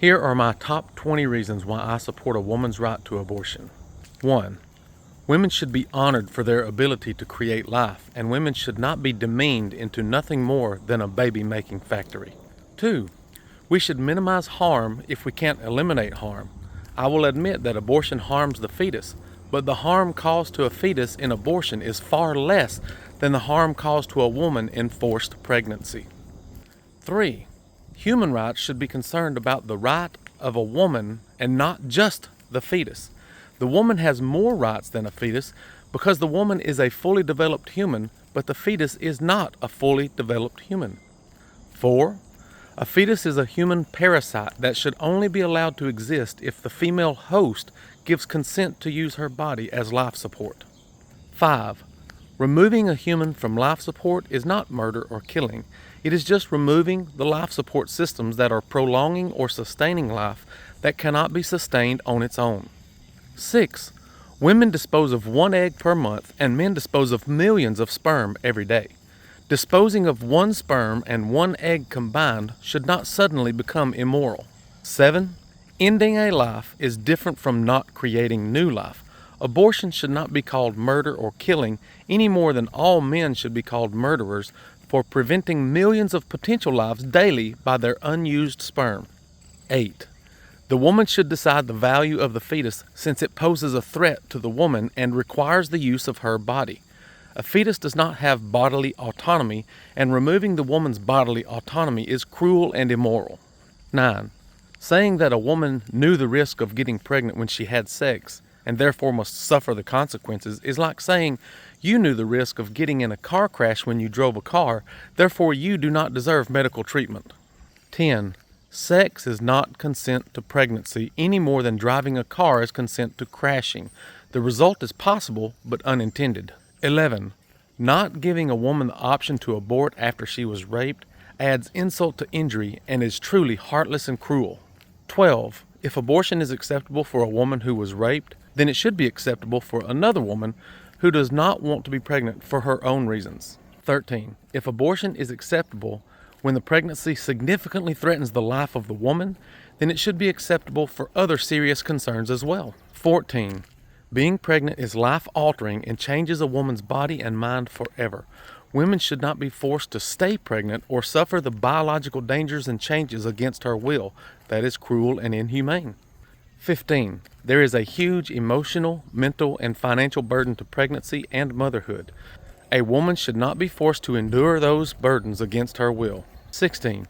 Here are my top 20 reasons why I support a woman's right to abortion. 1. Women should be honored for their ability to create life, and women should not be demeaned into nothing more than a baby-making factory. 2. We should minimize harm if we can't eliminate harm. I will admit that abortion harms the fetus, but the harm caused to a fetus in abortion is far less than the harm caused to a woman in forced pregnancy. 3. Human rights should be concerned about the right of a woman and not just the fetus. The woman has more rights than a fetus because the woman is a fully developed human, but the fetus is not a fully developed human. 4. A fetus is a human parasite that should only be allowed to exist if the female host gives consent to use her body as life support. 5. Removing a human from life support is not murder or killing. It is just removing the life support systems that are prolonging or sustaining life that cannot be sustained on its own. 6. Women dispose of 1 egg per month and men dispose of millions of sperm every day. Disposing of 1 sperm and 1 egg combined should not suddenly become immoral. 7. Ending a life is different from not creating new life. Abortion should not be called murder or killing any more than all men should be called murderers for preventing millions of potential lives daily by their unused sperm. 8. The woman should decide the value of the fetus since it poses a threat to the woman and requires the use of her body. A fetus does not have bodily autonomy, and removing the woman's bodily autonomy is cruel and immoral. 9. Saying that a woman knew the risk of getting pregnant when she had sex and therefore must suffer the consequences is like saying you knew the risk of getting in a car crash when you drove a car, therefore you do not deserve medical treatment. 10. Sex is not consent to pregnancy any more than driving a car is consent to crashing. The result is possible but unintended. 11. Not giving a woman the option to abort after she was raped adds insult to injury and is truly heartless and cruel. 12. If abortion is acceptable for a woman who was raped, then it should be acceptable for another woman who does not want to be pregnant for her own reasons. 13. If abortion is acceptable when the pregnancy significantly threatens the life of the woman, then it should be acceptable for other serious concerns as well. 14. Being pregnant is life-altering and changes a woman's body and mind forever. Women should not be forced to stay pregnant or suffer the biological dangers and changes against her will. That is cruel and inhumane. 15. There is a huge emotional, mental, and financial burden to pregnancy and motherhood. A woman should not be forced to endure those burdens against her will. 16.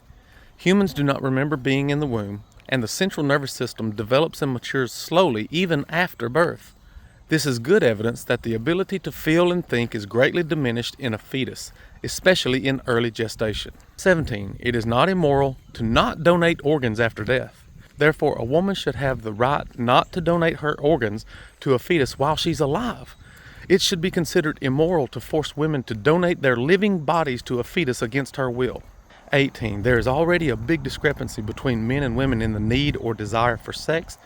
Humans do not remember being in the womb, and the central nervous system develops and matures slowly even after birth. This is good evidence that the ability to feel and think is greatly diminished in a fetus, especially in early gestation. 17. It is not immoral to not donate organs after death. Therefore, a woman should have the right not to donate her organs to a fetus while she's alive. It should be considered immoral to force women to donate their living bodies to a fetus against her will. 18. There is already a big discrepancy between men and women in the need or desire for sex.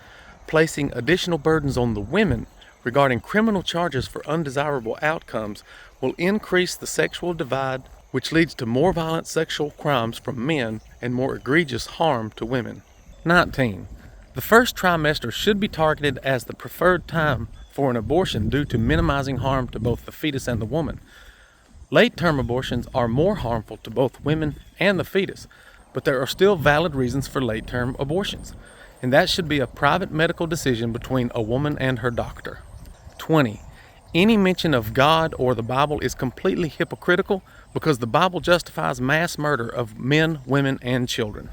Placing additional burdens on the women regarding criminal charges for undesirable outcomes will increase the sexual divide, which leads to more violent sexual crimes from men and more egregious harm to women. 19. The first trimester should be targeted as the preferred time for an abortion due to minimizing harm to both the fetus and the woman. Late-term abortions are more harmful to both women and the fetus, but there are still valid reasons for late-term abortions, and that should be a private medical decision between a woman and her doctor. 20. Any mention of God or the Bible is completely hypocritical because the Bible justifies mass murder of men, women, and children.